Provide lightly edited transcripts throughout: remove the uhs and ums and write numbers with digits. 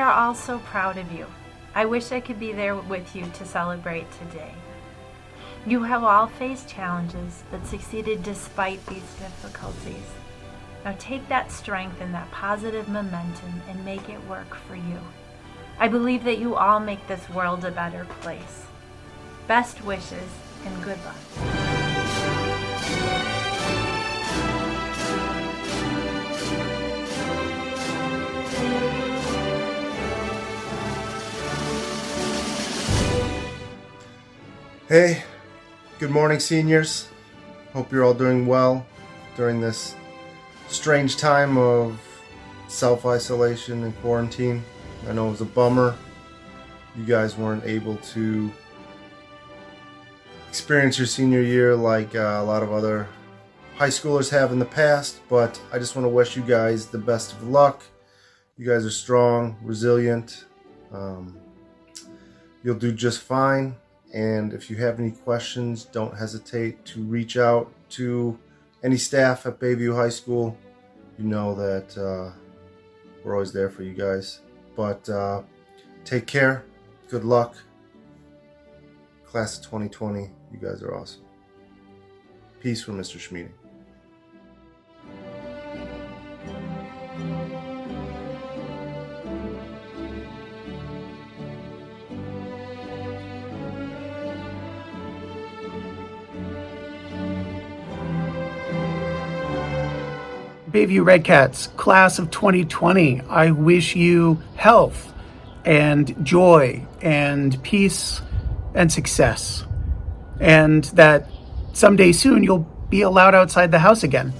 are all so proud of you. I wish I could be there with you to celebrate today. You have all faced challenges, but succeeded despite these difficulties. Now take that strength and that positive momentum and make it work for you. I believe that you all make this world a better place. Best wishes and good luck. Hey, good morning, seniors. Hope you're all doing well during this strange time of self-isolation and quarantine. I know it was a bummer. You guys weren't able to experience your senior year like a lot of other high schoolers have in the past, but I just want to wish you guys the best of luck. You guys are strong, resilient. You'll do just fine. And if you have any questions, don't hesitate to reach out to any staff at Bayview High School. You know that we're always there for you guys. But take care. Good luck. Class of 2020, you guys are awesome. Peace from Mr. Schmeeding. Bayview Redcats, class of 2020, I wish you health and joy and peace and success, and that someday soon you'll be allowed outside the house again.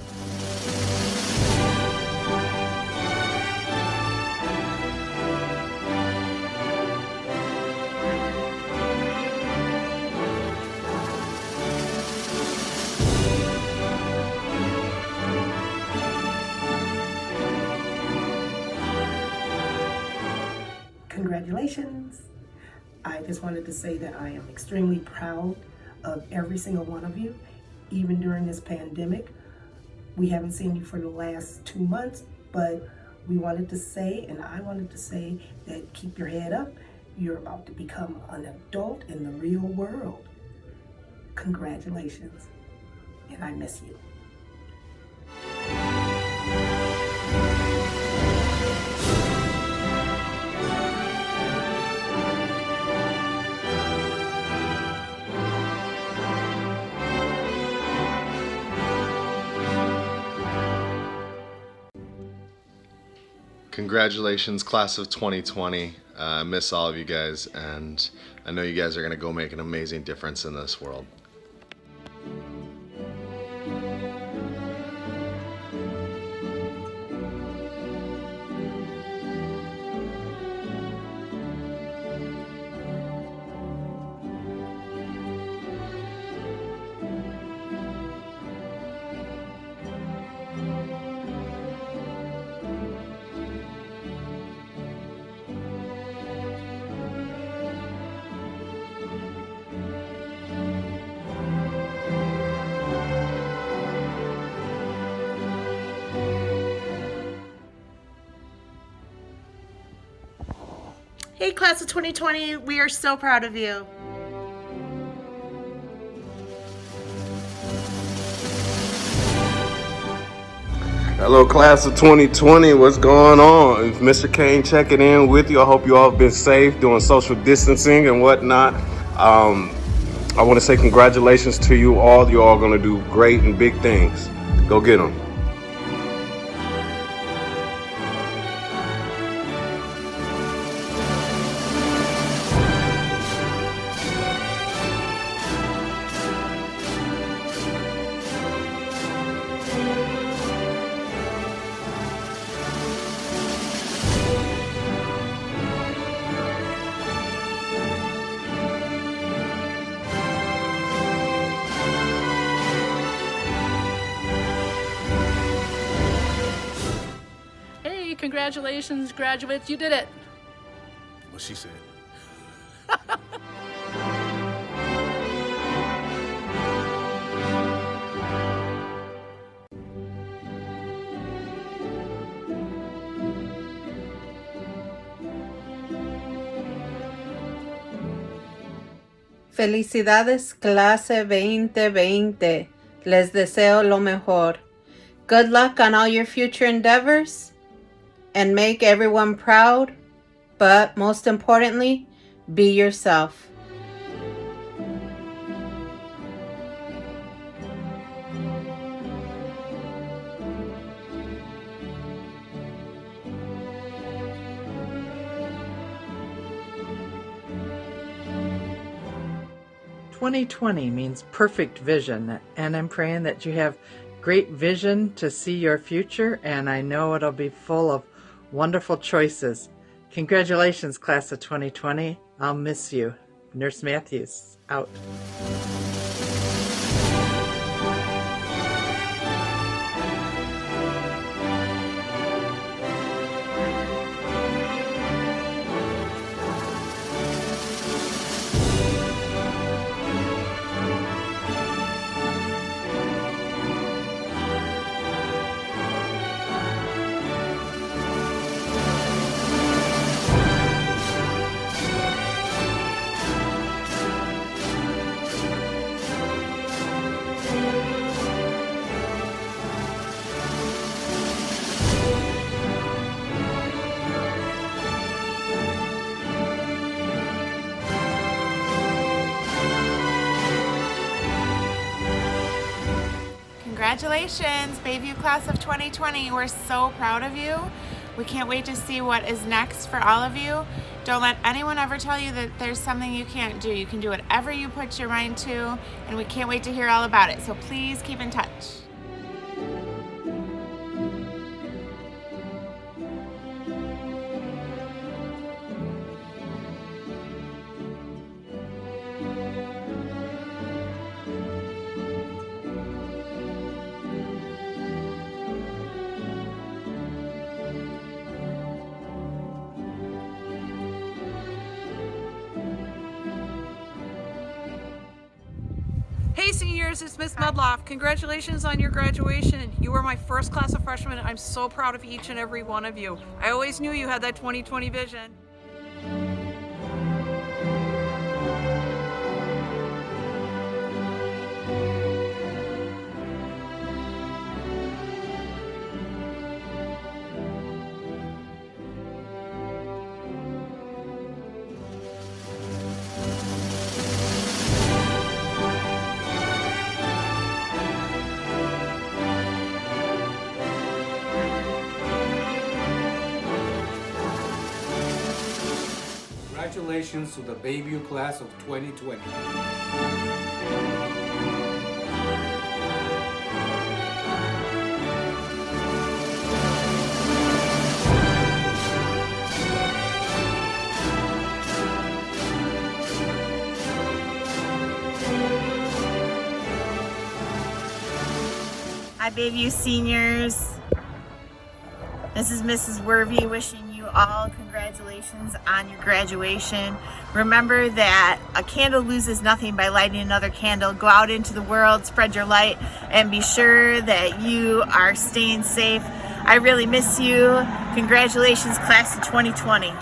Congratulations. I just wanted to say that I am extremely proud of every single one of you, even during this pandemic. We haven't seen you for the last 2 months, but we wanted to say, and I wanted to say, that keep your head up. You're about to become an adult in the real world. Congratulations, and I miss you. Congratulations, class of 2020. I miss all of you guys, and I know you guys are going to go make an amazing difference in this world. Hey, class of 2020, we are so proud of you. Hello, class of 2020. What's going on? It's Mr. Kane checking in with you. I hope you all have been safe, doing social distancing and whatnot. I want to say congratulations to you all. You're all going to do great and big things. Go get them. Congratulations, graduates, you did it. What she said. Felicidades, clase 2020. Les deseo lo mejor. Good luck on all your future endeavors and make everyone proud, but most importantly, be yourself. "2020 means perfect vision, and I'm praying that you have great vision to see your future, and I know it'll be full of wonderful choices. Congratulations, class of 2020. I'll miss you. Nurse Matthews, out." Congratulations, Bayview class of 2020. We're so proud of you. We can't wait to see what is next for all of you. Don't let anyone ever tell you that there's something you can't do. You can do whatever you put your mind to, and we can't wait to hear all about it. So please keep in touch. Hey seniors, it's Miss Medloff. Congratulations on your graduation. You were my first class of freshmen. I'm so proud of each and every one of you. I always knew you had that 2020 vision. Congratulations to the Bayview class of 2020. Hi, Bayview seniors. This is Mrs. Worvey wishing you all congratulations on your graduation. Remember that a candle loses nothing by lighting another candle. Go out into the world, spread your light, and be sure that you are staying safe. I really miss you. Congratulations, class of 2020.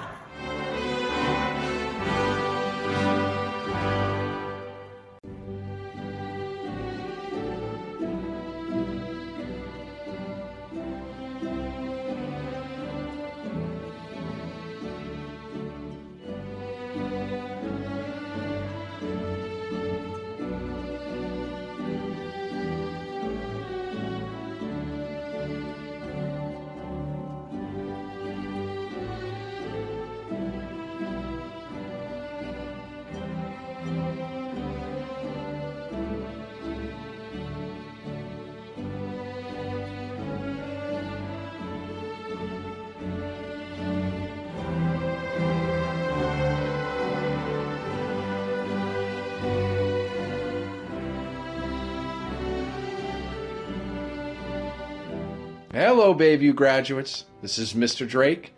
Hello, Bayview graduates. This is Mr. Drake.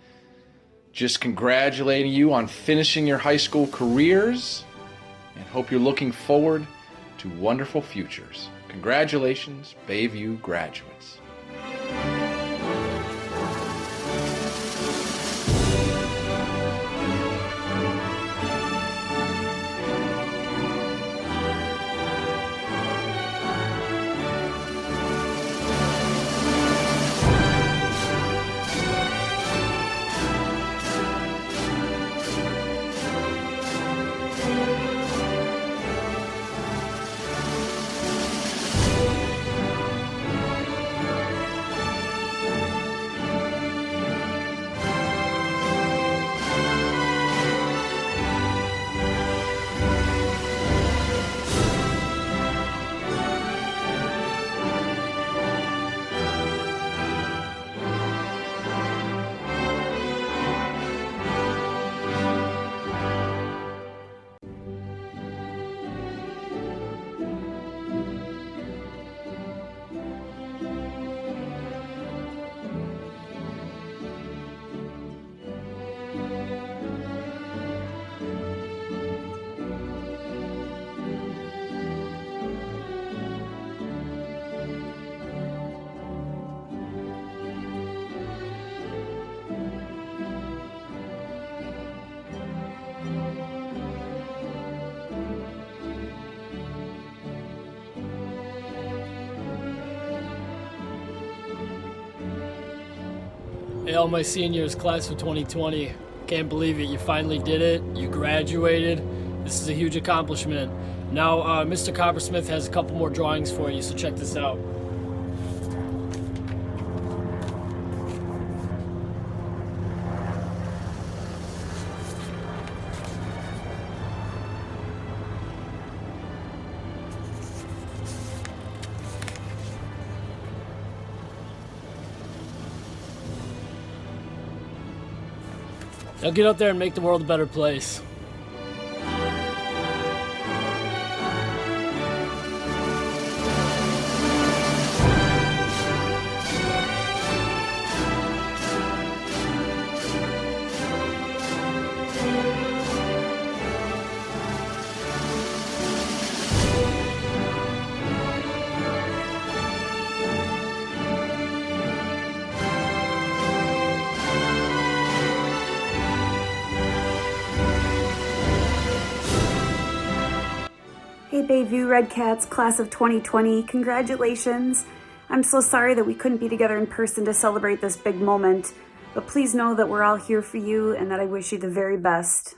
Just congratulating you on finishing your high school careers and hope you're looking forward to wonderful futures. Congratulations, Bayview graduates. Hey, all my seniors, class of 2020. Can't believe it. You finally did it. You graduated. This is a huge accomplishment. Now, Mr. Coppersmith has a couple more drawings for you, so check this out. Now get out there and make the world a better place. Hey Bayview Red Cats, class of 2020, congratulations. I'm so sorry that we couldn't be together in person to celebrate this big moment, but please know that we're all here for you and that I wish you the very best.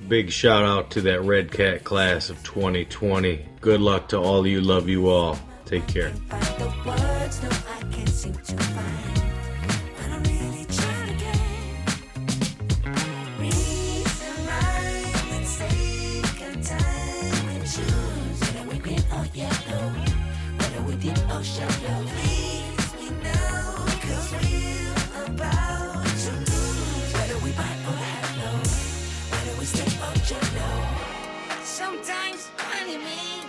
Big shout out to that Red Cat class of 2020. Good luck to all of you. Love you all. Take care. Sometimes, honey, me,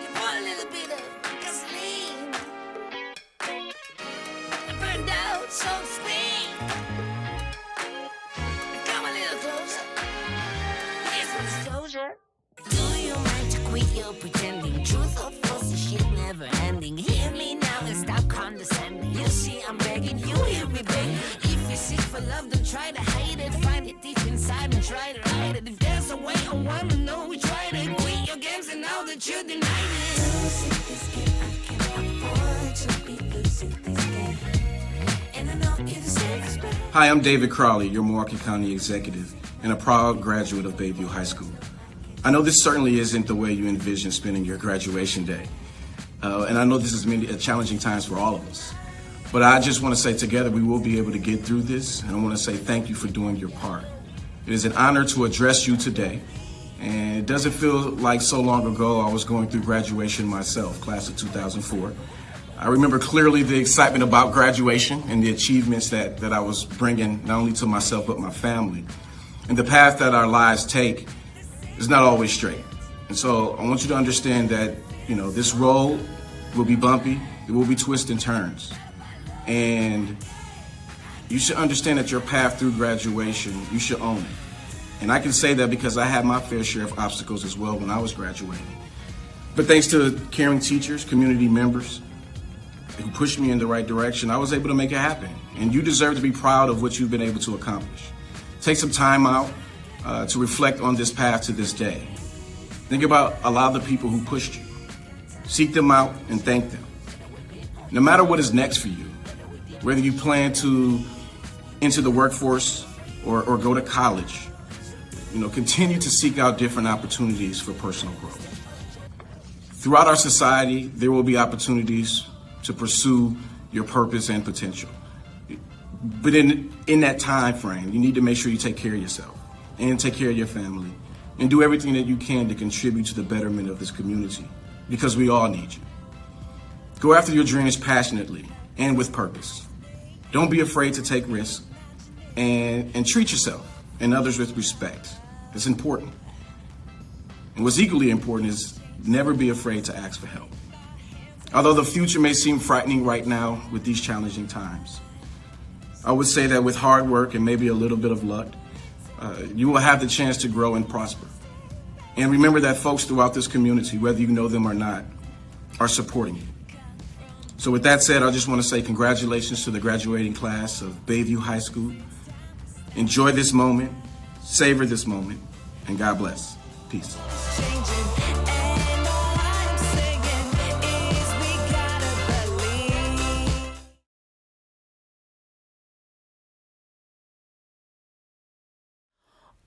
you put a little bit of gasoline. I burned out, so to speak. Come a little closer. Here's my disclosure. Do you mind to quit your pretending? Truth or false, this shit never ending. Hear me now and stop condescending. You see, I'm begging, you hear me begging. If you're sick for love, don't try to hide it. Find it deep inside and try to hide it. If there's a way, I wanna know we tried it. Quit your games and now that you denied it. Losing this game, I can't afford to be losing this game. And I know you deserve respect. Hi, I'm David Crowley, your Milwaukee County Executive and a proud graduate of Bayview High School. I know this certainly isn't the way you envision spending your graduation day. And I know this is many challenging times for all of us. But I just want to say together we will be able to get through this, and I want to say thank you for doing your part. It is an honor to address you today, and it doesn't feel like so long ago I was going through graduation myself, class of 2004. I remember clearly the excitement about graduation and the achievements that I was bringing not only to myself but my family. And the path that our lives take is not always straight. And so I want you to understand that, this road will be bumpy, there will be twists and turns. And you should understand that your path through graduation, you should own it. And I can say that because I had my fair share of obstacles as well when I was graduating. But thanks to caring teachers, community members who pushed me in the right direction, I was able to make it happen. And you deserve to be proud of what you've been able to accomplish. Take some time out to reflect on this path to this day. Think about a lot of the people who pushed you. Seek them out and thank them. No matter what is next for you, Whether you plan to enter the workforce or go to college, continue to seek out different opportunities for personal growth. Throughout our society, there will be opportunities to pursue your purpose and potential. But in that time frame, you need to make sure you take care of yourself and take care of your family and do everything that you can to contribute to the betterment of this community, because we all need you. Go after your dreams passionately and with purpose. Don't be afraid to take risks and treat yourself and others with respect. It's important. And what's equally important is never be afraid to ask for help. Although the future may seem frightening right now with these challenging times, I would say that with hard work and maybe a little bit of luck, you will have the chance to grow and prosper. And remember that folks throughout this community, whether you know them or not, are supporting you. So with that said, I just want to say congratulations to the graduating class of Bayview High School. Enjoy this moment, savor this moment, and God bless. Peace.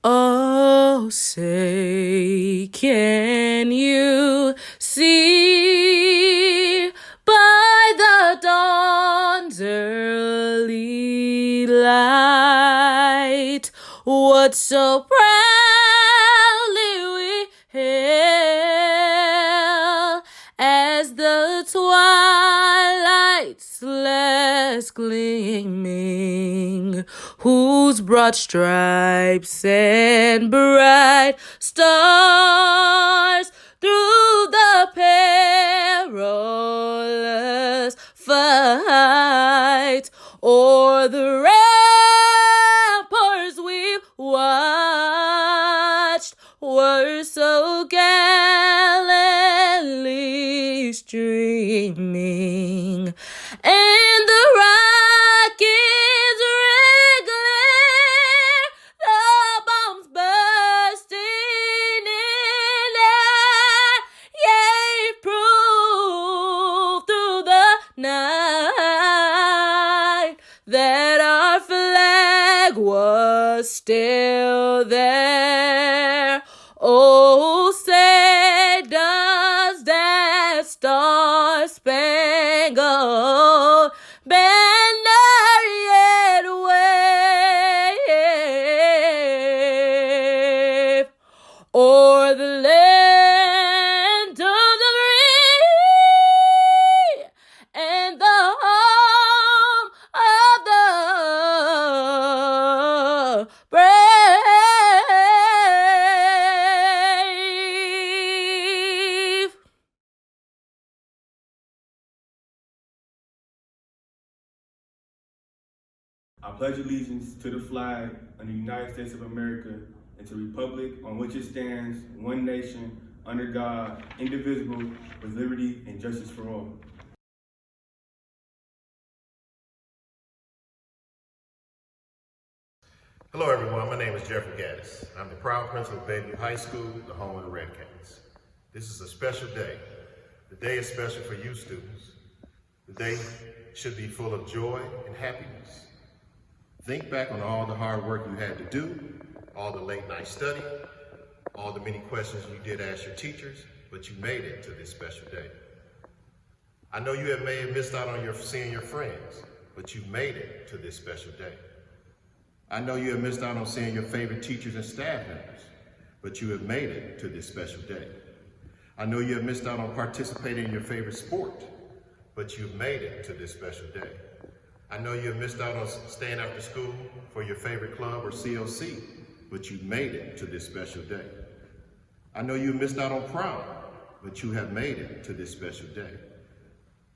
Oh, say, can you see by the dawn's early light what so proudly we hail as the twilight's last gleaming, whose broad stripes and bright stars through the perilous fight o'er the ramparts we watched were so gallantly streaming, and the rockets wriggling, the bombs bursting in air, gave proof through the night that our flag was still there. Oh, say does that star-spangled banner yet wave o'er the land of the free and the home of the brave? I pledge allegiance to the flag of the United States of America and to the republic on which it stands, one nation, under God, indivisible, with liberty and justice for all. Hello everyone, my name is Jeffrey Gaddis. I'm the proud principal of Bayview High School, the home of the Red Cats. This is a special day. The day is special for you students. The day should be full of joy and happiness. Think back on all the hard work you had to do, all the late night study, all the many questions you did ask your teachers, but you made it to this special day. I know you may have missed out on seeing your friends, but you made it to this special day. I know you have missed out on seeing your favorite teachers and staff members, but you have made it to this special day. I know you have missed out on participating in your favorite sport, but you've made it to this special day. I know you have missed out on staying after school for your favorite club or COC, but you made it to this special day. I know you missed out on prom, but you have made it to this special day.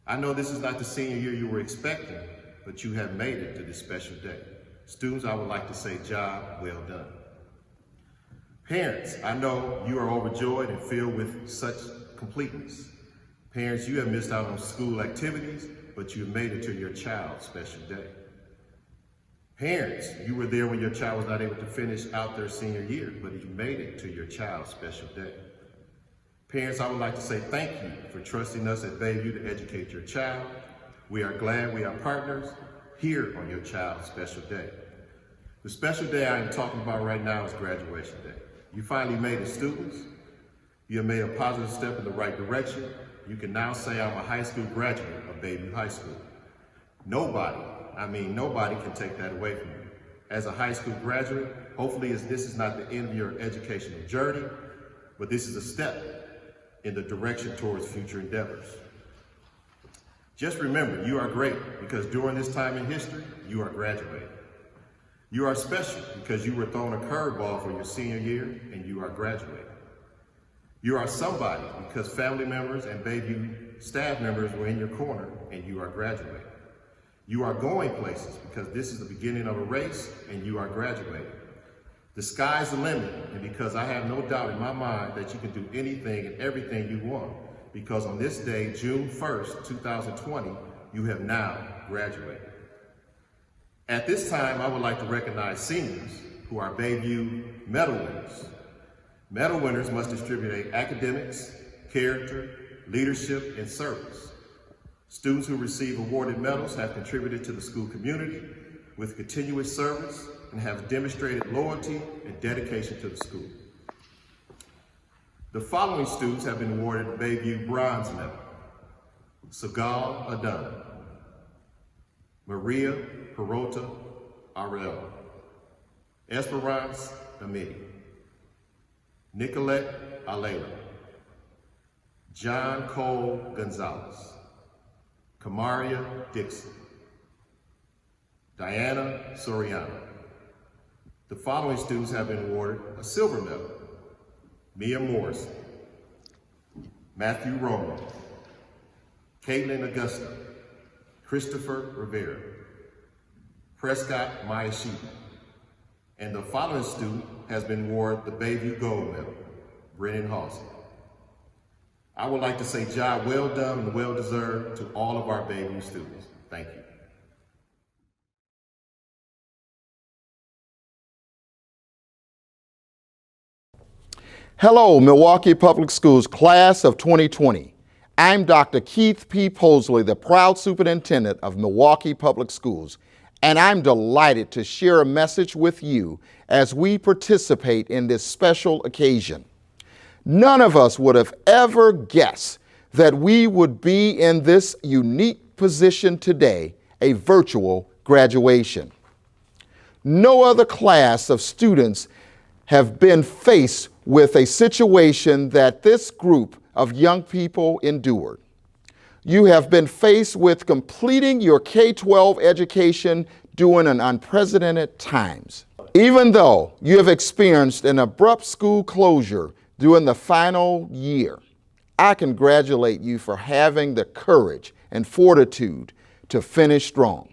I know this is not the senior year you were expecting, but you have made it to this special day. Students, I would like to say job well done. Parents, I know you are overjoyed and filled with such completeness. Parents, you have missed out on school activities, but you made it to your child's special day. Parents, you were there when your child was not able to finish out their senior year, but you made it to your child's special day. Parents, I would like to say thank you for trusting us at Bayview to educate your child. We are glad we are partners. here on your child's special day. The special day I am talking about right now is graduation day. You finally made it, students. You have made a positive step in the right direction. You can now say I'm a high school graduate of Bayview High School. Nobody, I mean nobody, can take that away from you. As a high school graduate, hopefully this is not the end of your educational journey, but this is a step in the direction towards future endeavors. Just remember, you are great because during this time in history, you are graduating. You are special because you were thrown a curveball for your senior year and you are graduating. You are somebody because family members and Bayview staff members were in your corner and you are graduating. You are going places because this is the beginning of a race and you are graduating. The sky's the limit, and because I have no doubt in my mind that you can do anything and everything you want, because on this day, June 1st, 2020, you have now graduated. At this time, I would like to recognize seniors who are Bayview Medal winners. Medal winners must distribute academics, character, leadership, and service. Students who receive awarded medals have contributed to the school community with continuous service and have demonstrated loyalty and dedication to the school. The following students have been awarded the Bayview Bronze Medal: Sagal Adan, Maria Perota Arell, Esperance Amidi, Nicolette Alela, John Cole Gonzalez, Kamaria Dixon, Diana Soriano. The following students have been awarded a silver medal: Mia Morrison, Matthew Roman, Caitlin Augusta, Christopher Rivera, Prescott Mayashita. And the following student has been awarded the Bayview Gold Medal: Brennan Halsey. I would like to say job well done and well deserved to all of our Bayview students. Thank you. Hello, Milwaukee Public Schools class of 2020. I'm Dr. Keith P. Posley, the proud superintendent of Milwaukee Public Schools, and I'm delighted to share a message with you as we participate in this special occasion. None of us would have ever guessed that we would be in this unique position today, a virtual graduation. No other class of students have been faced with a situation that this group of young people endured. You have been faced with completing your K-12 education during an unprecedented times. Even though you have experienced an abrupt school closure during the final year, I congratulate you for having the courage and fortitude to finish strong.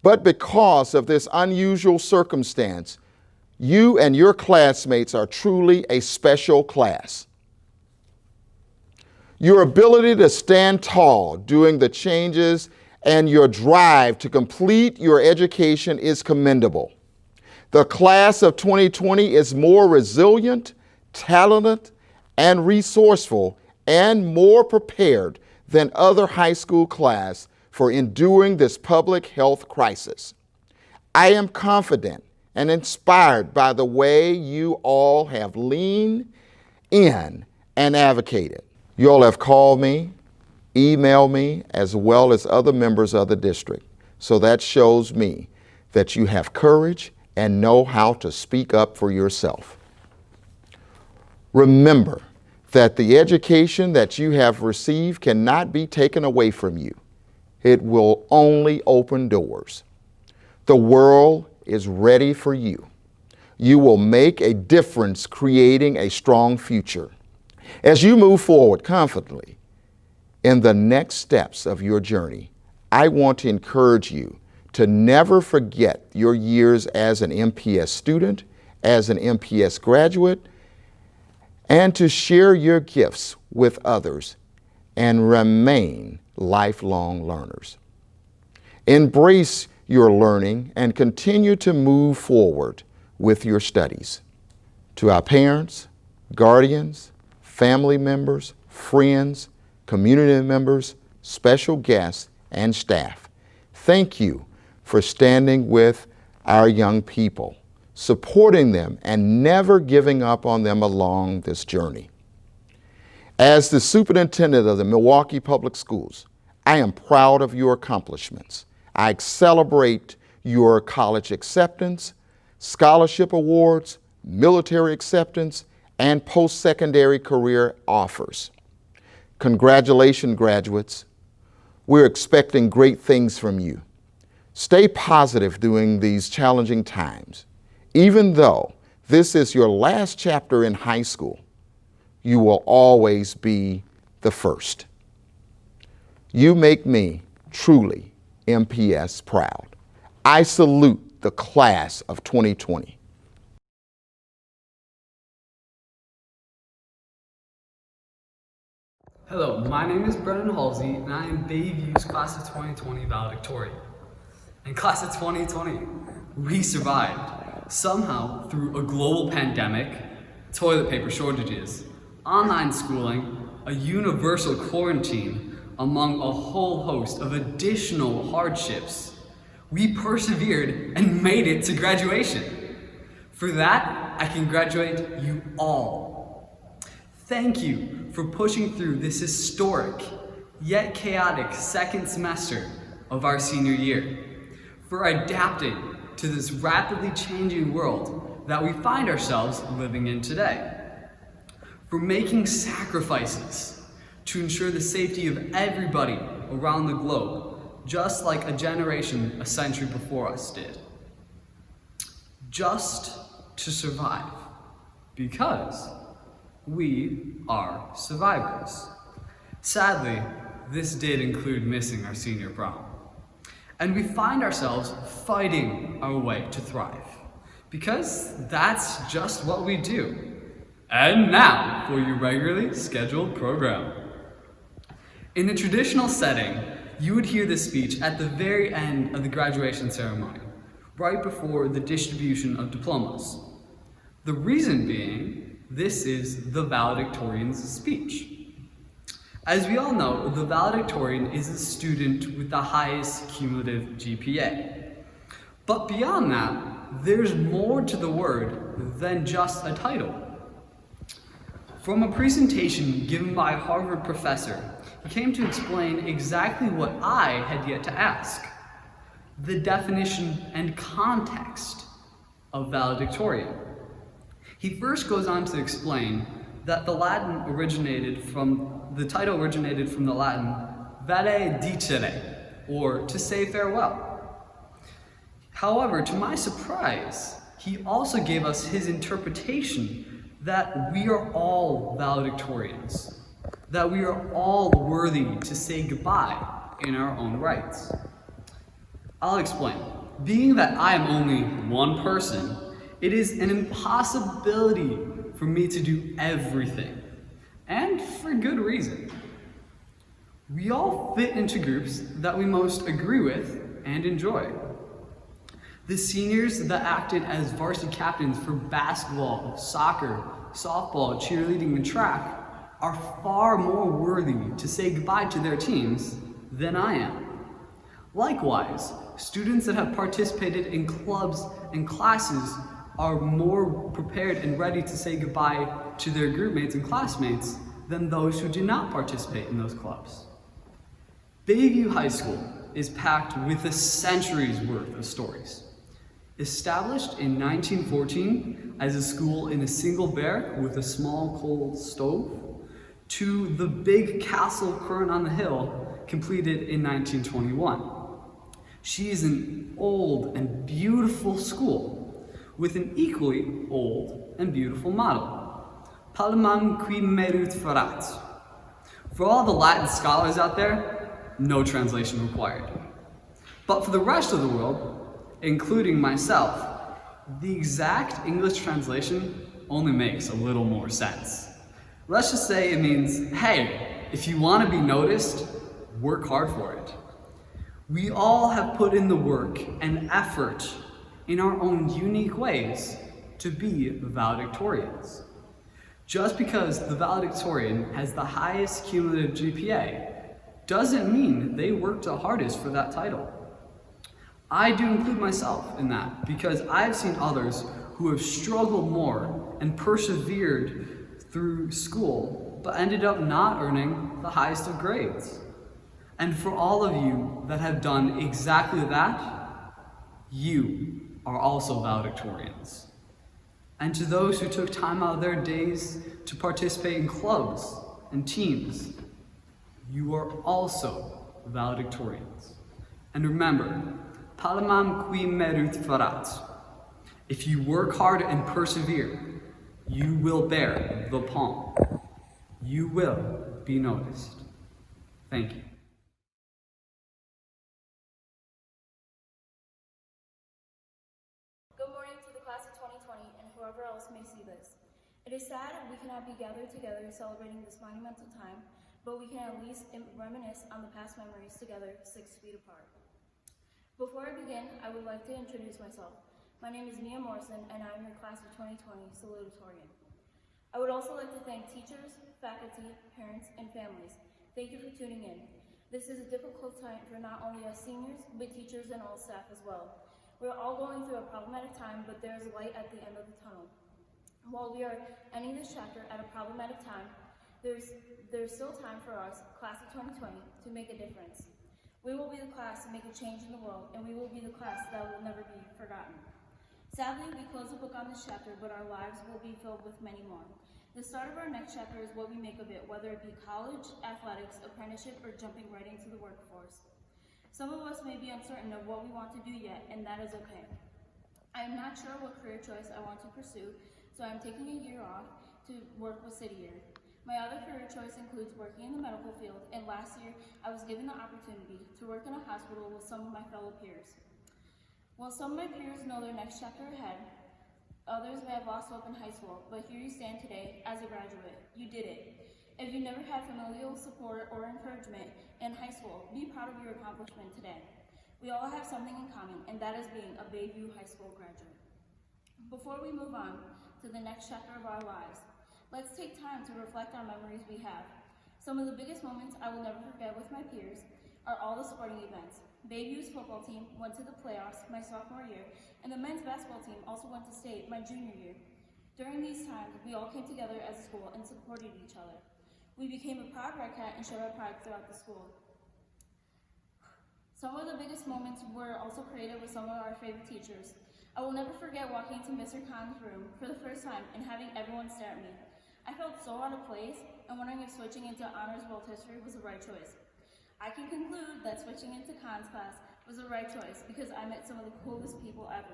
But because of this unusual circumstance, you and your classmates are truly a special class. Your ability to stand tall during the changes and your drive to complete your education is commendable. The class of 2020 is more resilient, talented, and resourceful, and more prepared than other high school class for enduring this public health crisis. I am confident and inspired by the way you all have leaned in and advocated. You all have called me, emailed me, as well as other members of the district. So that shows me that you have courage and know how to speak up for yourself. Remember that the education that you have received cannot be taken away from you. It will only open doors. The world is ready for you. You will make a difference creating a strong future. As you move forward confidently in the next steps of your journey, I want to encourage you to never forget your years as an MPS student, as an MPS graduate, and to share your gifts with others and remain lifelong learners. Embrace your learning and continue to move forward with your studies. To our parents, guardians, family members, friends, community members, special guests, and staff, thank you for standing with our young people, supporting them, and never giving up on them along this journey. As the superintendent of the Milwaukee Public Schools, I am proud of your accomplishments. I celebrate your college acceptance, scholarship awards, military acceptance, and post-secondary career offers. Congratulations, graduates. We're expecting great things from you. Stay positive during these challenging times. Even though this is your last chapter in high school, you will always be the first. You make me truly MPS proud. I salute the class of 2020. Hello, my name is Brennan Halsey, and I am Bayview's Class of 2020 Valedictorian. In Class of 2020, we survived, somehow through a global pandemic, toilet paper shortages, online schooling, a universal quarantine, among a whole host of additional hardships. We persevered and made it to graduation. For that, I congratulate you all. Thank you for pushing through this historic, yet chaotic second semester of our senior year, for adapting to this rapidly changing world that we find ourselves living in today, for making sacrifices to ensure the safety of everybody around the globe, just like a generation a century before us did. Just to survive, because we are survivors. Sadly, this did include missing our senior prom. And we find ourselves fighting our way to thrive, because that's just what we do. And now for your regularly scheduled program. In a traditional setting, you would hear this speech at the very end of the graduation ceremony, right before the distribution of diplomas. The reason being, this is the valedictorian's speech. As we all know, the valedictorian is a student with the highest cumulative GPA. But beyond that, there's more to the word than just a title. From a presentation given by a Harvard professor, he came to explain exactly what I had yet to ask: the definition and context of valedictorian. He first goes on to explain that the title originated from the Latin valedicere, or to say farewell. However, to my surprise, he also gave us his interpretation that we are all valedictorians, that we are all worthy to say goodbye in our own rights. I'll explain. Being that I am only one person, it is an impossibility for me to do everything, and for good reason. We all fit into groups that we most agree with and enjoy. The seniors that acted as varsity captains for basketball, soccer, softball, cheerleading, and track are far more worthy to say goodbye to their teams than I am. Likewise, students that have participated in clubs and classes are more prepared and ready to say goodbye to their group mates and classmates than those who do not participate in those clubs. Bayview High School is packed with a century's worth of stories. Established in 1914 as a school in a single barrack with a small coal stove, to the big castle current on the hill, completed in 1921. She is an old and beautiful school with an equally old and beautiful motto: Palamam qui meruit ferat. For all the Latin scholars out there, no translation required. But for the rest of the world, including myself, the exact English translation only makes a little more sense. Let's just say it means, hey, if you want to be noticed, work hard for it. We all have put in the work and effort in our own unique ways to be valedictorians. Just because the valedictorian has the highest cumulative GPA doesn't mean they worked the hardest for that title. I do include myself in that because I've seen others who have struggled more and persevered through school, but ended up not earning the highest of grades. And for all of you that have done exactly that, you are also valedictorians. And to those who took time out of their days to participate in clubs and teams, you are also valedictorians. And remember, palamam qui meruit farat. If you work hard and persevere, you will bear the palm. You will be noticed. Thank you. Good morning to the class of 2020 and whoever else may see this. It is sad we cannot be gathered together celebrating this monumental time, but we can at least reminisce on the past memories together 6 feet apart. Before I begin, I would like to introduce myself. My name is Mia Morrison and I am your class of 2020 Salutatorian. I would also like to thank teachers, faculty, parents, and families. Thank you for tuning in. This is a difficult time for not only us seniors, but teachers and all staff as well. We're all going through a problematic time, but there is light at the end of the tunnel. While we are ending this chapter at a problematic time, there's still time for us, class of 2020, to make a difference. We will be the class to make a change in the world, and we will be the class that will never be forgotten. Sadly, we close the book on this chapter, but our lives will be filled with many more. The start of our next chapter is what we make of it, whether it be college, athletics, apprenticeship, or jumping right into the workforce. Some of us may be uncertain of what we want to do yet, and that is okay. I am not sure what career choice I want to pursue, so I'm taking a year off to work with City Year. My other career choice includes working in the medical field, and last year I was given the opportunity to work in a hospital with some of my fellow peers. While some of my peers know their next chapter ahead, others may have lost hope in high school, but here you stand today as a graduate. You did it. If you never had familial support or encouragement in high school, be proud of your accomplishment today. We all have something in common, and that is being a Bayview High School graduate. Before we move on to the next chapter of our lives, let's take time to reflect on memories we have. Some of the biggest moments I will never forget with my peers are all the sporting events. Bayview's football team went to the playoffs my sophomore year, and the men's basketball team also went to state my junior year. During these times, we all came together as a school and supported each other. We became a proud Red Cat and showed our pride throughout the school. Some of the biggest moments were also created with some of our favorite teachers. I will never forget walking into Mr. Khan's room for the first time and having everyone stare at me. I felt so out of place and wondering if switching into Honors World History was the right choice. I can conclude that switching into Khan's class was the right choice because I met some of the coolest people ever.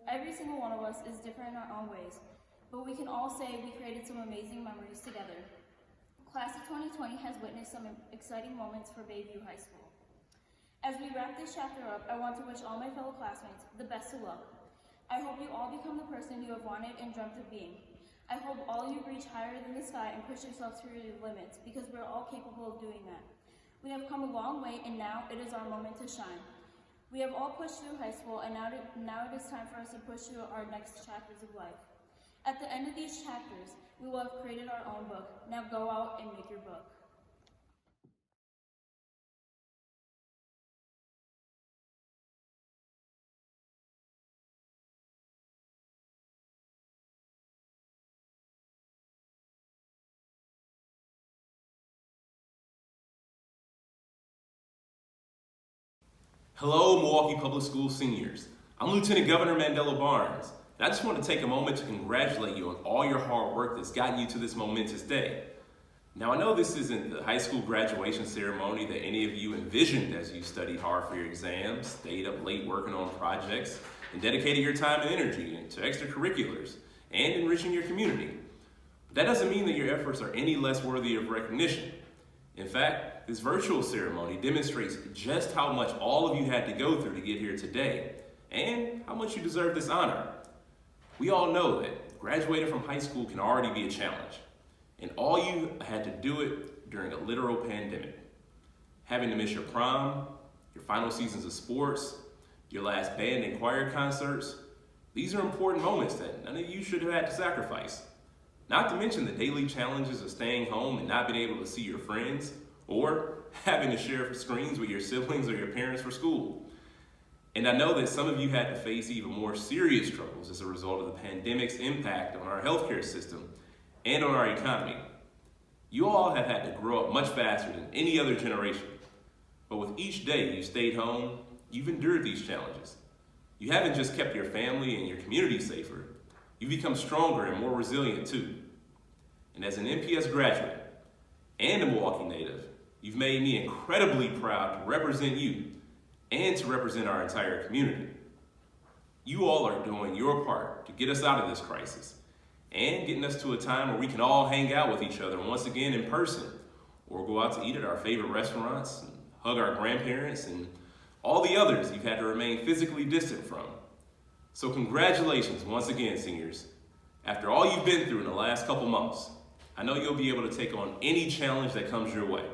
Every single one of us is different in our own ways, but we can all say we created some amazing memories together. Class of 2020 has witnessed some exciting moments for Bayview High School. As we wrap this chapter up, I want to wish all my fellow classmates the best of luck. I hope you all become the person you have wanted and dreamt of being. I hope all you reach higher than the sky and push yourselves to your limits because we're all capable of doing that. We have come a long way and now it is our moment to shine. We have all pushed through high school and now it is time for us to push through our next chapters of life. At the end of these chapters, we will have created our own book. Now go out and make your book. Hello, Milwaukee Public Schools seniors. I'm Lieutenant Governor Mandela Barnes, and I just want to take a moment to congratulate you on all your hard work that's gotten you to this momentous day. Now, I know this isn't the high school graduation ceremony that any of you envisioned as you studied hard for your exams, stayed up late working on projects, and dedicated your time and energy to extracurriculars and enriching your community. But that doesn't mean that your efforts are any less worthy of recognition. In fact, this virtual ceremony demonstrates just how much all of you had to go through to get here today, and how much you deserve this honor. We all know that graduating from high school can already be a challenge, and all you had to do it during a literal pandemic. Having to miss your prom, your final seasons of sports, your last band and choir concerts, these are important moments that none of you should have had to sacrifice. Not to mention the daily challenges of staying home and not being able to see your friends, or having to share screens with your siblings or your parents for school. And I know that some of you had to face even more serious struggles as a result of the pandemic's impact on our healthcare system and on our economy. You all have had to grow up much faster than any other generation. But with each day you stayed home, you've endured these challenges. You haven't just kept your family and your community safer, you've become stronger and more resilient too. And as an MPS graduate and a Milwaukee native, you've made me incredibly proud to represent you and to represent our entire community. You all are doing your part to get us out of this crisis and getting us to a time where we can all hang out with each other once again in person, or go out to eat at our favorite restaurants, and hug our grandparents, and all the others you've had to remain physically distant from. So congratulations once again, seniors. After all you've been through in the last couple months, I know you'll be able to take on any challenge that comes your way.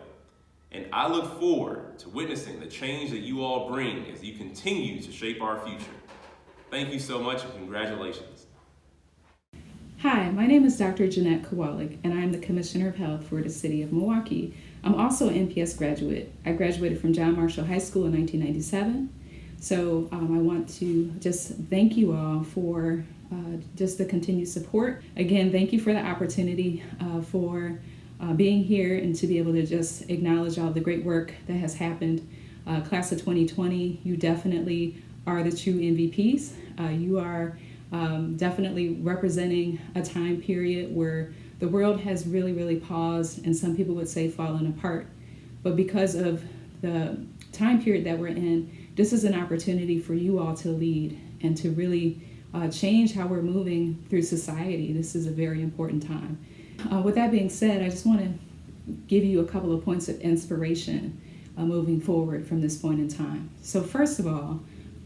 And I look forward to witnessing the change that you all bring as you continue to shape our future. Thank you so much and congratulations. Hi, my name is Dr. Jeanette Kowalik, and I am the Commissioner of Health for the City of Milwaukee. I'm also an MPS graduate. I graduated from John Marshall High School in 1997. So I want to just thank you all for just the continued support. Again, thank you for the opportunity for being here and to be able to just acknowledge all the great work that has happened. Class of 2020, you definitely are the true MVPs. You are definitely representing a time period where the world has really paused, and some people would say fallen apart. But because of the time period that we're in, this is an opportunity for you all to lead and to really change how we're moving through society. This is a very important time. With that being said, I just want to give you a couple of points of inspiration moving forward from this point in time. So first of all,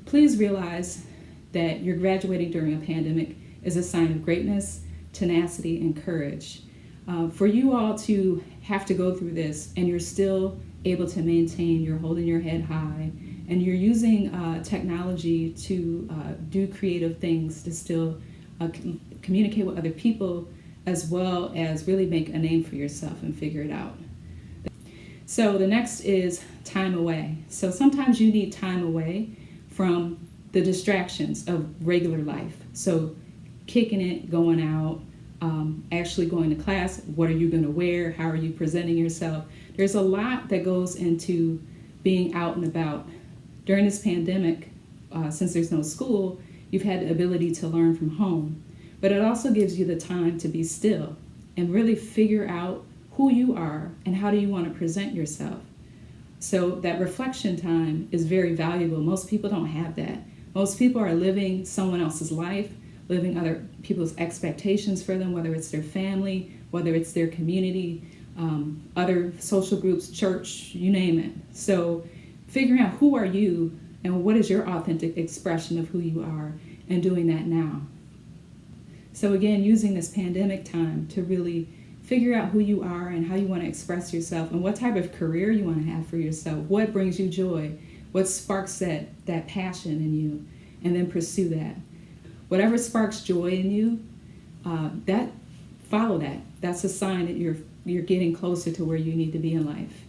please realize that you're graduating during a pandemic is a sign of greatness, tenacity, and courage. For you all to have to go through this and you're still able to maintain, you're holding your head high, and you're using technology to do creative things to still communicate with other people, as well as really make a name for yourself and figure it out. So the next is time away. So sometimes you need time away from the distractions of regular life. So kicking it, going out, actually going to class, what are you going to wear, how are you presenting yourself? There's a lot that goes into being out and about. During this pandemic, since there's no school, you've had the ability to learn from home, but it also gives you the time to be still and really figure out who you are and how do you want to present yourself. So that reflection time is very valuable. Most people don't have that. Most people are living someone else's life, living other people's expectations for them, whether it's their family, whether it's their community, other social groups, church, you name it. So figuring out who are you and what is your authentic expression of who you are, and doing that now. So again, using this pandemic time to really figure out who you are and how you want to express yourself and what type of career you want to have for yourself, what brings you joy, what sparks that passion in you, and then pursue that. Whatever sparks joy in you, follow that. That's a sign that you're getting closer to where you need to be in life.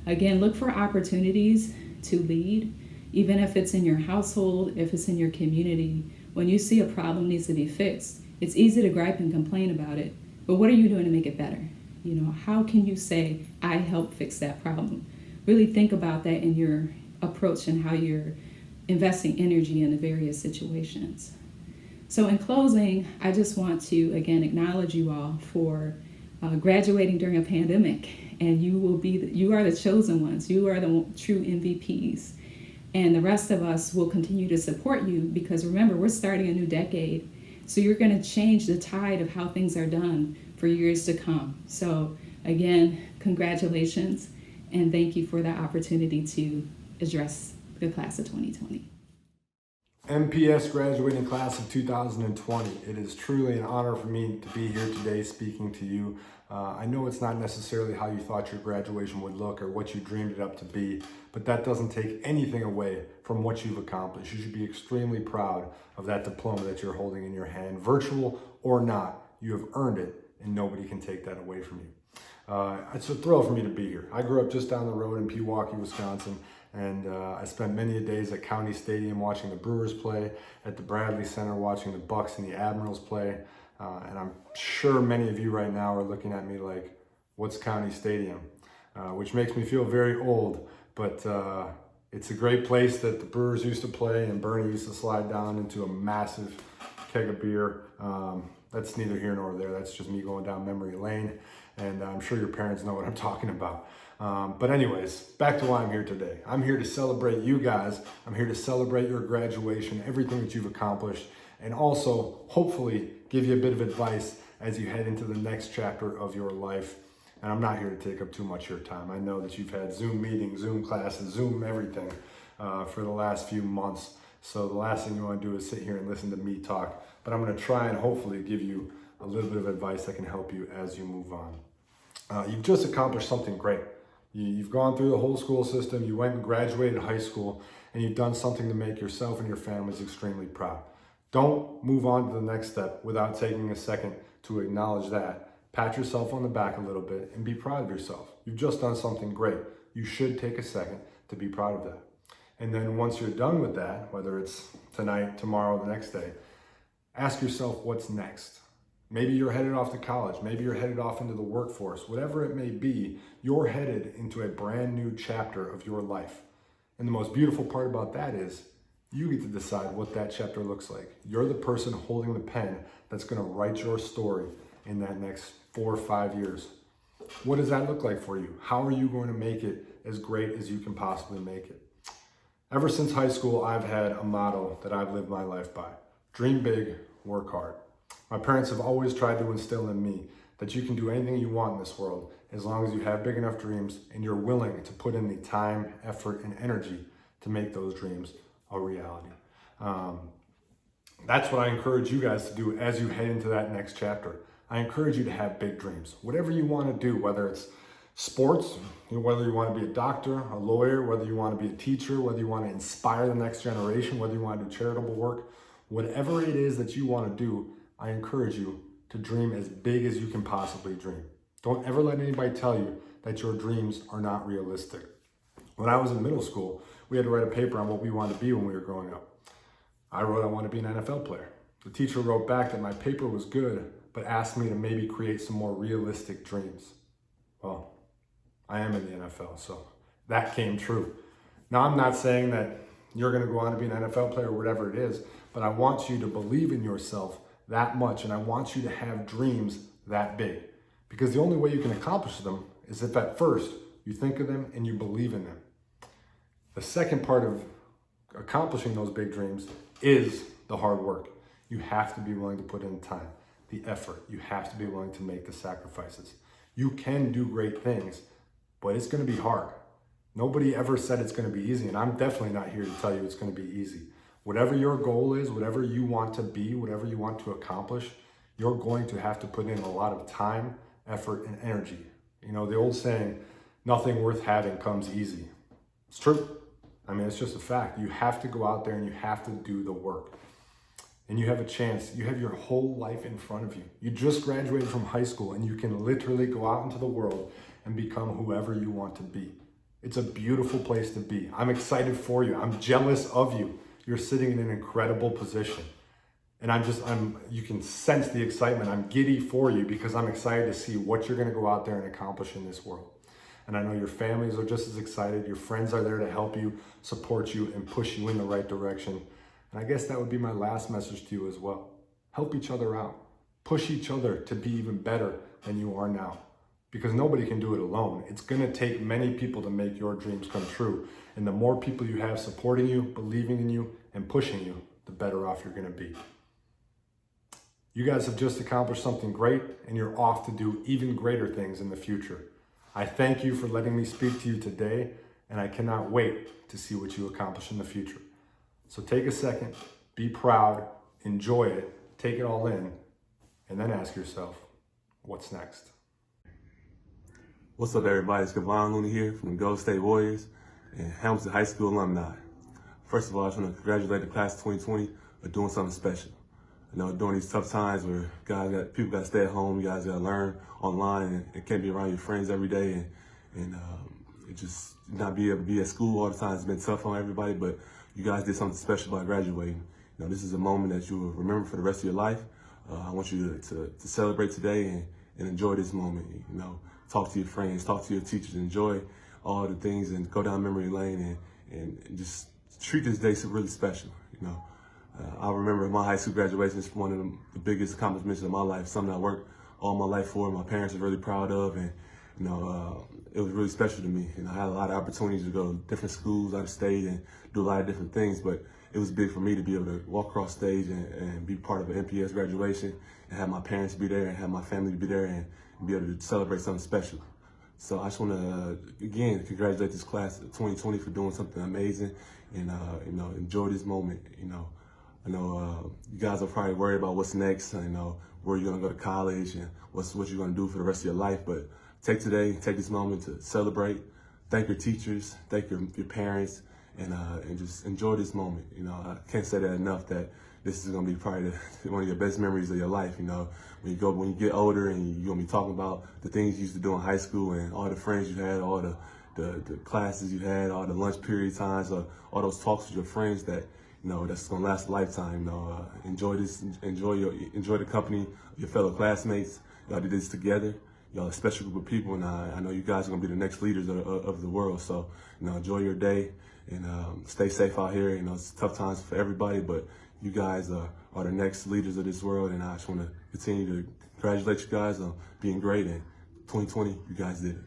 Again, look for opportunities to lead, even if it's in your household, if it's in your community. When you see a problem needs to be fixed, it's easy to gripe and complain about it, but what are you doing to make it better? You know, how can you say, I helped fix that problem? Really think about that in your approach and how you're investing energy in the various situations. So in closing, I just want to, again, acknowledge you all for graduating during a pandemic, and you are the chosen ones. You are the true MVPs. And the rest of us will continue to support you because remember, we're starting a new decade. So you're going to change the tide of how things are done for years to come. So again, congratulations, and thank you for the opportunity to address the class of 2020. MPS graduating class of 2020. It is truly an honor for me to be here today speaking to you. I know it's not necessarily how you thought your graduation would look or what you dreamed it up to be, but that doesn't take anything away from what you've accomplished. You should be extremely proud of that diploma that you're holding in your hand, virtual or not. You have earned it, and nobody can take that away from you. It's a thrill for me to be here. I grew up just down the road in Milwaukee, Wisconsin, And I spent many days at County Stadium watching the Brewers play, at the Bradley Center watching the Bucks and the Admirals play. And I'm sure many of you right now are looking at me like, what's County Stadium? Which makes me feel very old, but it's a great place that the Brewers used to play, and Bernie used to slide down into a massive keg of beer. That's neither here nor there. That's just me going down memory lane, and I'm sure your parents know what I'm talking about. But anyways, back to why I'm here today. I'm here to celebrate you guys. I'm here to celebrate your graduation, everything that you've accomplished, and also hopefully give you a bit of advice as you head into the next chapter of your life. And I'm not here to take up too much of your time. I know that you've had Zoom meetings, Zoom classes, Zoom everything for the last few months. So the last thing you want to do is sit here and listen to me talk. But I'm going to try and hopefully give you a little bit of advice that can help you as you move on. You've just accomplished something great. You've gone through the whole school system. You went and graduated high school, and you've done something to make yourself and your families extremely proud. Don't move on to the next step without taking a second to acknowledge that. Pat yourself on the back a little bit and be proud of yourself. You've just done something great. You should take a second to be proud of that. And then once you're done with that, whether it's tonight, tomorrow, the next day, ask yourself what's next. Maybe you're headed off to college. Maybe you're headed off into the workforce. Whatever it may be, you're headed into a brand new chapter of your life. And the most beautiful part about that is you get to decide what that chapter looks like. You're the person holding the pen that's going to write your story in that next 4 or 5 years. What does that look like for you? How are you going to make it as great as you can possibly make it? Ever since high school, I've had a motto that I've lived my life by. Dream big, work hard. My parents have always tried to instill in me that you can do anything you want in this world as long as you have big enough dreams and you're willing to put in the time, effort, and energy to make those dreams a reality. That's what I encourage you guys to do as you head into that next chapter. I encourage you to have big dreams. Whatever you want to do, whether it's sports, whether you want to be a doctor, a lawyer, whether you want to be a teacher, whether you want to inspire the next generation, whether you want to do charitable work, whatever it is that you want to do, I encourage you to dream as big as you can possibly dream. Don't ever let anybody tell you that your dreams are not realistic. When I was in middle school, we had to write a paper on what we wanted to be when we were growing up. I wrote I want to be an NFL player. The teacher wrote back that my paper was good, but asked me to maybe create some more realistic dreams. Well, I am in the NFL, so that came true. Now, I'm not saying that you're going to go on to be an NFL player or whatever it is, but I want you to believe in yourself that much, and I want you to have dreams that big. Because the only way you can accomplish them is if at first you think of them and you believe in them. The second part of accomplishing those big dreams is the hard work. You have to be willing to put in time, the effort. You have to be willing to make the sacrifices. You can do great things, but it's going to be hard. Nobody ever said it's going to be easy, and I'm definitely not here to tell you it's going to be easy. Whatever your goal is, whatever you want to be, whatever you want to accomplish, you're going to have to put in a lot of time, effort, and energy. You know, the old saying, nothing worth having comes easy. It's true. I mean, it's just a fact. You have to go out there and you have to do the work. And you have a chance. You have your whole life in front of you. You just graduated from high school and you can literally go out into the world and become whoever you want to be. It's a beautiful place to be. I'm excited for you. I'm jealous of you. You're sitting in an incredible position. And you can sense the excitement. I'm giddy for you because I'm excited to see what you're going to go out there and accomplish in this world. And I know your families are just as excited. Your friends are there to help you, support you, and push you in the right direction. And I guess that would be my last message to you as well. Help each other out. Push each other to be even better than you are now. Because nobody can do it alone. It's going to take many people to make your dreams come true. And the more people you have supporting you, believing in you, and pushing you, the better off you're going to be. You guys have just accomplished something great, and you're off to do even greater things in the future. I thank you for letting me speak to you today, and I cannot wait to see what you accomplish in the future. So take a second, be proud, enjoy it, take it all in, and then ask yourself, what's next? What's up, everybody? It's Kevon Looney here from the Golden State Warriors and Hamilton High School alumni. First of all, I just want to congratulate the class of 2020 for doing something special. You know, during these tough times where people got to stay at home, you guys got to learn online and can't be around your friends every day. And it just not be able to be at school all the time has been tough on everybody, but you guys did something special by graduating. You know, this is a moment that you will remember for the rest of your life. I want you to celebrate today and enjoy this moment. You know, talk to your friends, talk to your teachers, enjoy all the things, and go down memory lane and just treat this day so really special. You know, I remember my high school graduation is one of the biggest accomplishments of my life. Something I worked all my life for. My parents are really proud of, and you know, it was really special to me. And I had a lot of opportunities to go to different schools out of state and do a lot of different things, but it was big for me to be able to walk across stage and be part of an MPS graduation and have my parents be there and have my family be there and be able to celebrate something special. So I just want to, again, congratulate this class of 2020 for doing something amazing and, you know, enjoy this moment. You know, I know you guys are probably worried about what's next, you know, where you're going to go to college and what you're going to do for the rest of your life, but take today, take this moment to celebrate, thank your teachers, thank your parents, and just enjoy this moment. You know, I can't say that enough, that this is gonna be probably one of your best memories of your life. You know, when you get older and you're gonna be talking about the things you used to do in high school and all the friends you had, all the classes you had, all the lunch period times, all those talks with your friends that, you know, that's gonna last a lifetime. You know, enjoy this, enjoy the company of your fellow classmates. Y'all did this together. Y'all a special group of people, and I know you guys are gonna be the next leaders of the world. So, you know, enjoy your day and stay safe out here. You know, it's tough times for everybody, but you guys are the next leaders of this world, and I just want to continue to congratulate you guys on being great. And 2020, you guys did it.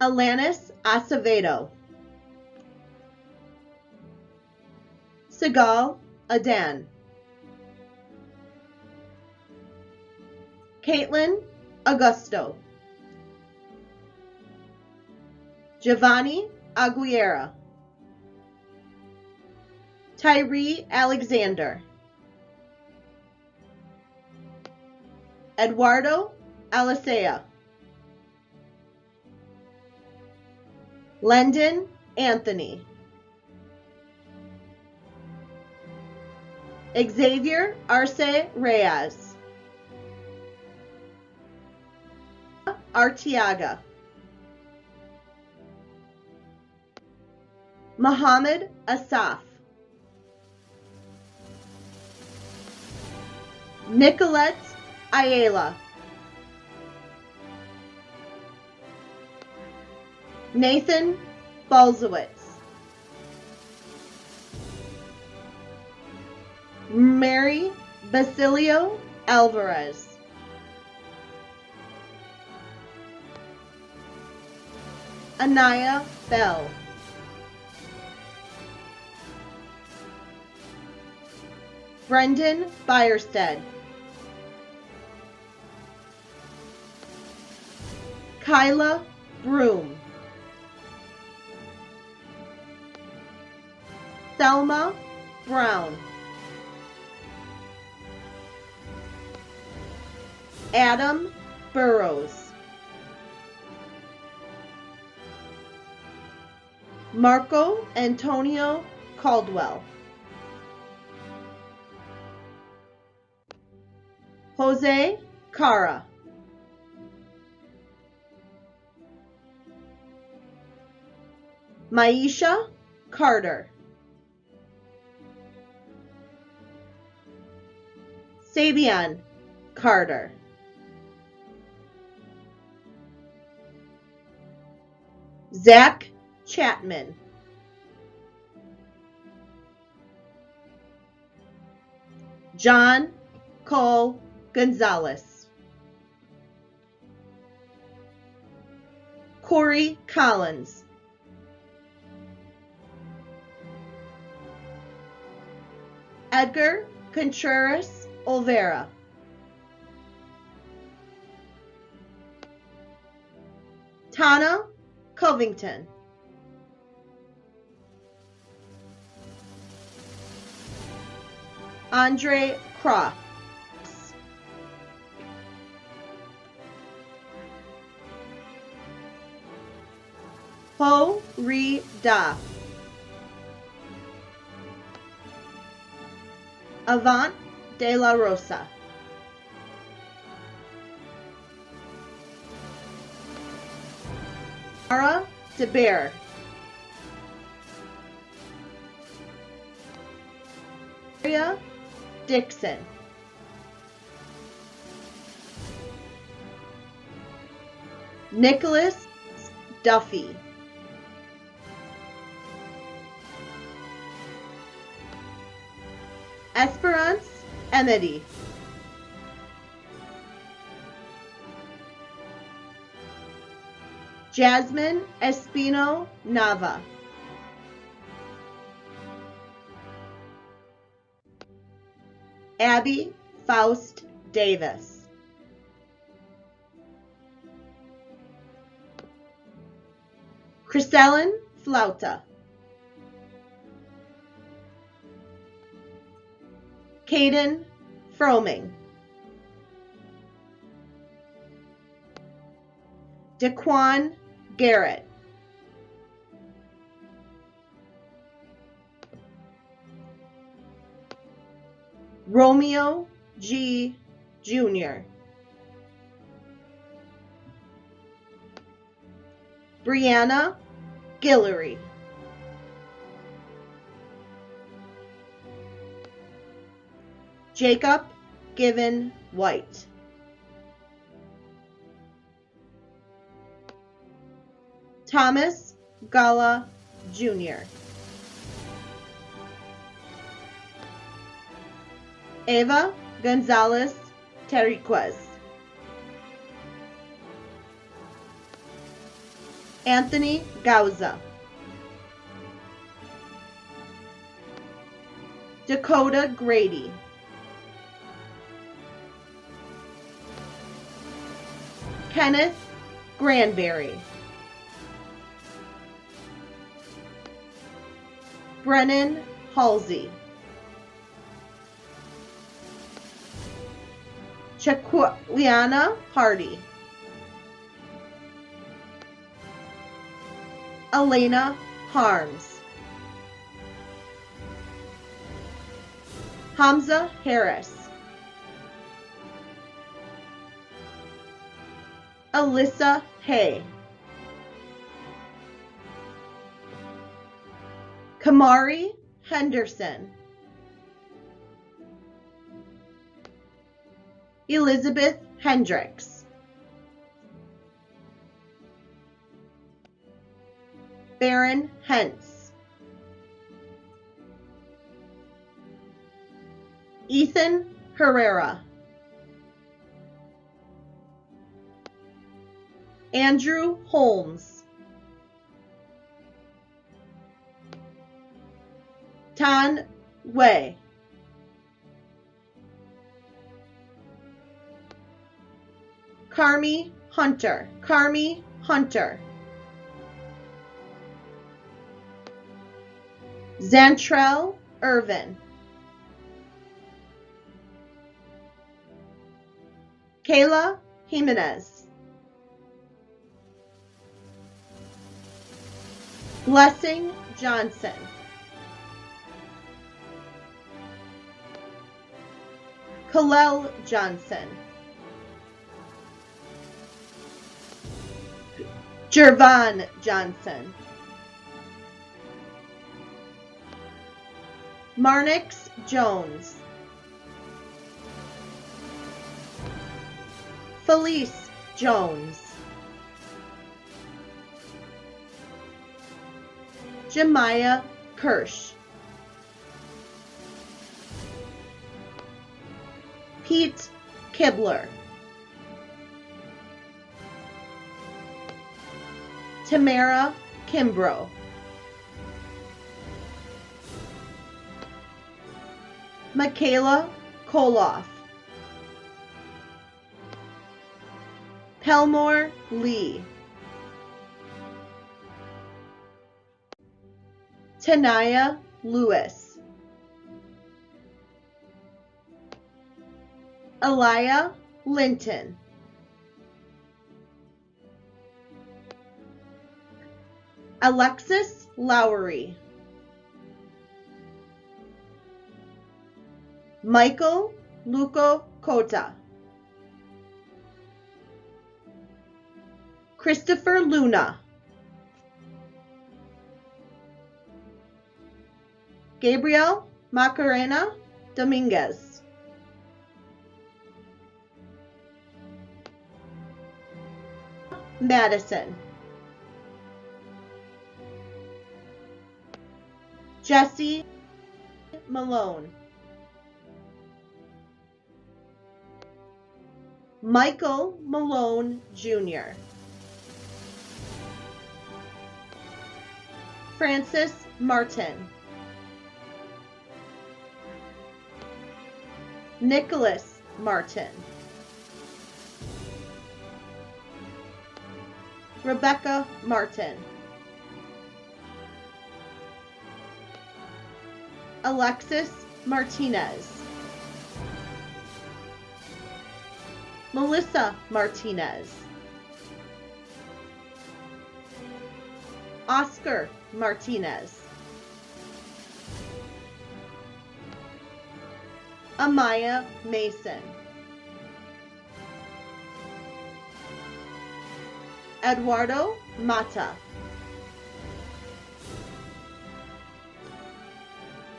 Alanis Acevedo. Sigal Adan. Caitlin Augusto. Giovanni Aguilera. Tyree Alexander. Eduardo Alicea. Lendon Anthony. Xavier Arce Reyes. Artiaga. Muhammad Asaf. Nicolette Ayala. Nathan Balzowitz. Mary Basilio Alvarez. Anaya Bell. Brendan Bierstead. Kyla Broom. Thelma Brown. Adam Burrows. Marco Antonio Caldwell. Jose Cara. Maisha Carter. Sabian Carter. Zach Chapman. John Cole Gonzalez. Corey Collins. Edgar Contreras Olvera. Tana Covington. Andre Croft. Ho Ri Da. Avant de la Rosa. Mara DeBear. Maria Dixon. Nicholas Duffy. Esperance Emedy. Jasmine Espino Nava. Abby Faust Davis. Chrisellen Flauta. Caden Froming. Daquan Garrett. Romeo G. Jr. Brianna Guillory. Jacob Given White. Thomas Gala Jr. Eva Gonzalez Terriquez. Anthony Gauza. Dakota Grady. Kenneth Granberry. Brennan Halsey. Chaquiana Hardy. Elena Harms. Hamza Harris. Alyssa Hay. Kamari Henderson. Elizabeth Hendricks. Baron Hentz. Ethan Herrera. Andrew Holmes. Tan Wei. Carmi Hunter. Carmi Hunter. Zantrell Irvin. Kayla Jimenez. Blessing Johnson. Kalel Johnson. Jervon Johnson. Marnix Jones. Felice Jones. Jemiah Kirsch. Pete Kibler. Tamara Kimbrough. Michaela Koloff. Pelmore Lee. Tanaya Lewis. Elia Linton. Alexis Lowry. Michael Luco Cota. Christopher Luna. Gabriel Macarena Dominguez. Madison. Jesse Malone. Michael Malone Jr. Francis Martin. Nicholas Martin. Rebecca Martin. Alexis Martinez. Melissa Martinez. Oscar Martinez. Amaya Mason. Eduardo Mata.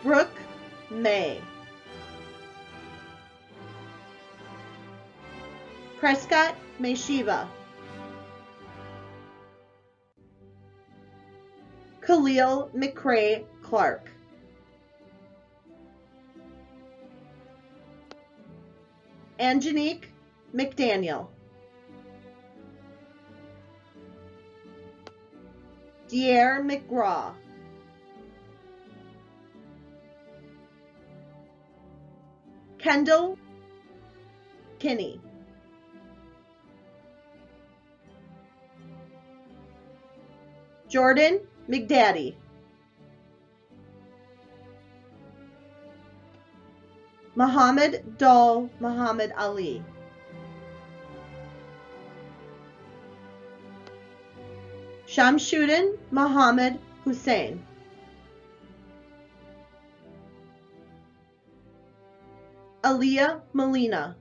Brooke May. Prescott Meshiva. Khalil McCrae Clark. Angenique McDaniel. Dier McGraw. Kendall Kinney. Jordan McDaddy. Muhammad Dal Muhammad Ali. Shamshuddin Muhammad Hussein. Aliyah Molina.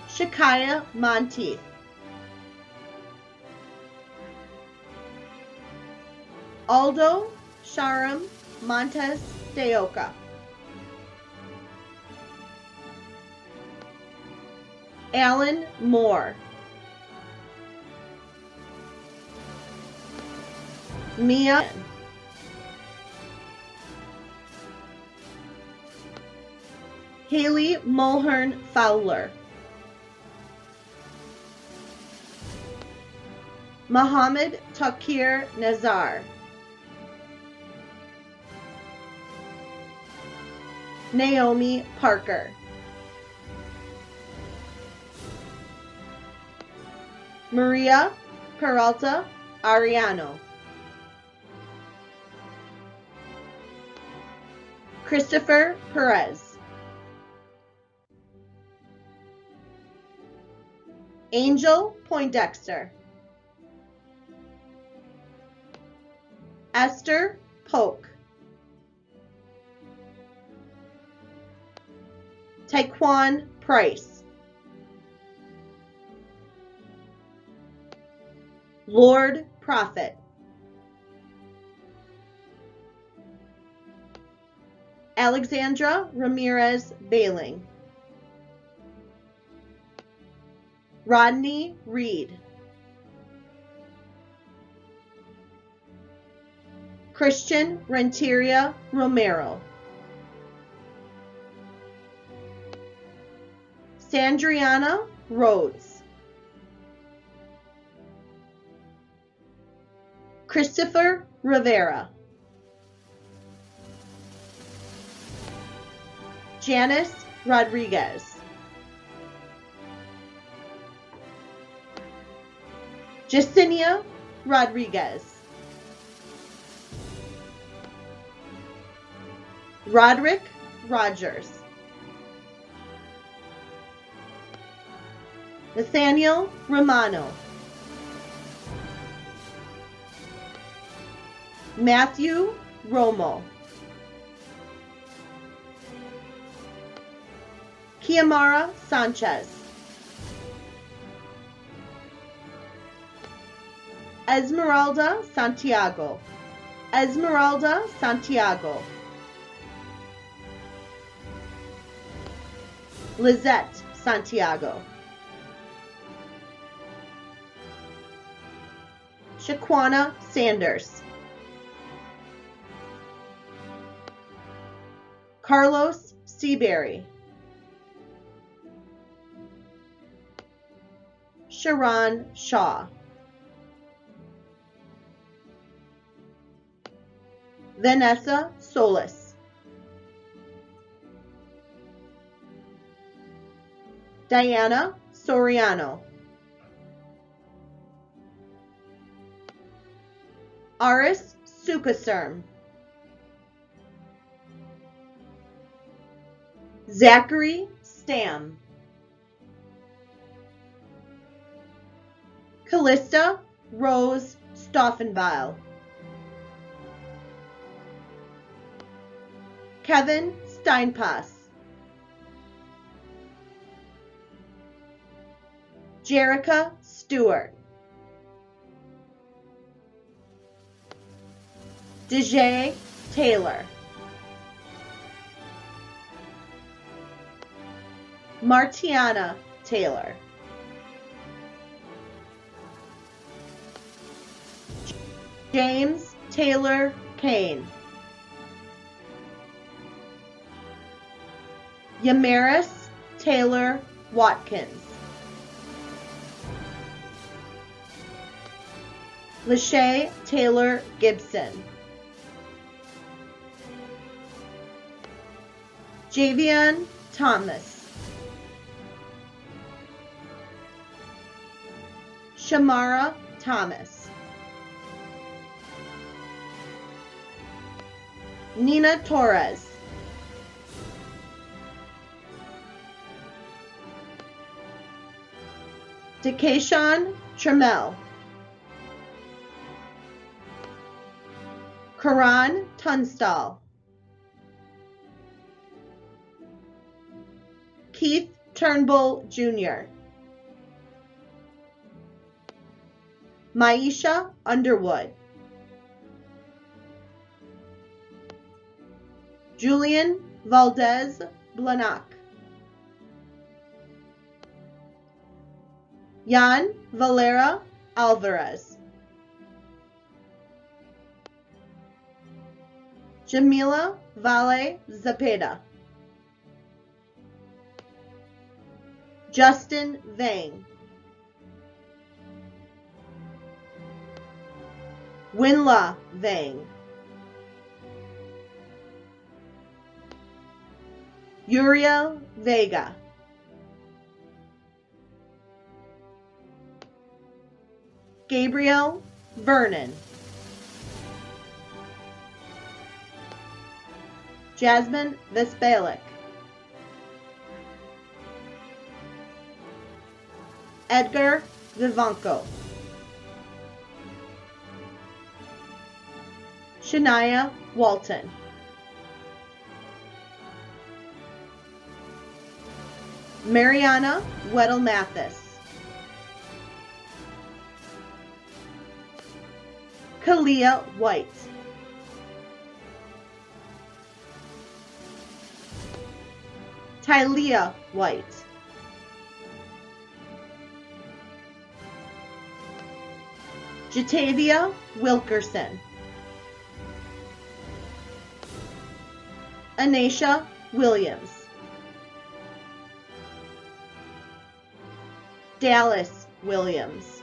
Shakaya Monteith. Aldo Sharam Montes de Oca. Alan Moore. Mia. Haley Mulhern Fowler. Mohammed Takir Nazar. Naomi Parker. Maria Peralta Ariano. Christopher Perez. Angel Poindexter. Esther Polk. Taekwon Price. Lord Prophet. Alexandra Ramirez Bailing. Rodney Reed. Christian Renteria Romero. Sandriana Rhodes. Christopher Rivera. Janice Rodriguez. Jacinia Rodriguez. Roderick Rogers. Nathaniel Romano. Matthew Romo. Kiamara Sanchez. Esmeralda Santiago. Esmeralda Santiago. Lizette Santiago. Shaquana Sanders. Carlos Seabury. Sharon Shaw. Vanessa Solis. Diana Soriano. Aris Sukaserm. Zachary Stam. Callista Rose Stoffenweil. Kevin Steinpass. Jerica Stewart. Dejae Taylor. Martiana Taylor. James Taylor Kane. Yamaris Taylor Watkins. Lachey Taylor Gibson. Javion Thomas. Shamara Thomas. Nina Torres. Dekashon Trammell. Karan Tunstall. Keith Turnbull Jr. Maisha Underwood. Julian Valdez Blanak. Jan Valera Alvarez. Jamila Vale Zapeta. Justin Vang. Winla Vang. Uriel Vega. Gabriel Vernon. Jasmine Vespalic. Edgar Vivanco. Shania Walton. Mariana Weddle Mathis. Kalia White. Tylia White. Jatavia Wilkerson. Anisha Williams. Dallas Williams.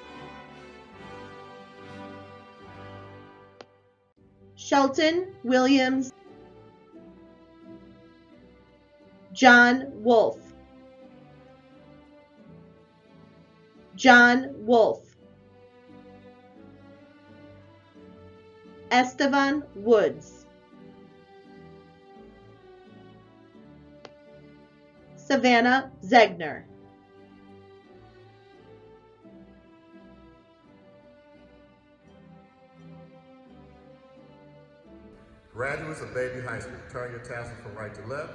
Shelton Williams. John Wolf. John Wolf. Estevan Woods. Savannah Zegner. Graduates of Bayview High School, turn your tassel from right to left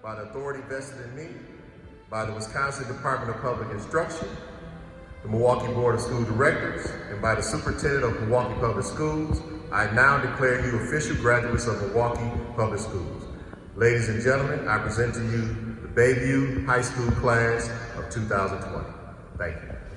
by the authority vested in me by the Wisconsin Department of Public Instruction the Milwaukee Board of School Directors, and by the Superintendent of Milwaukee Public Schools, I now declare you official graduates of Milwaukee Public Schools. Ladies and gentlemen, I present to you the Bayview High School class of 2020. Thank you.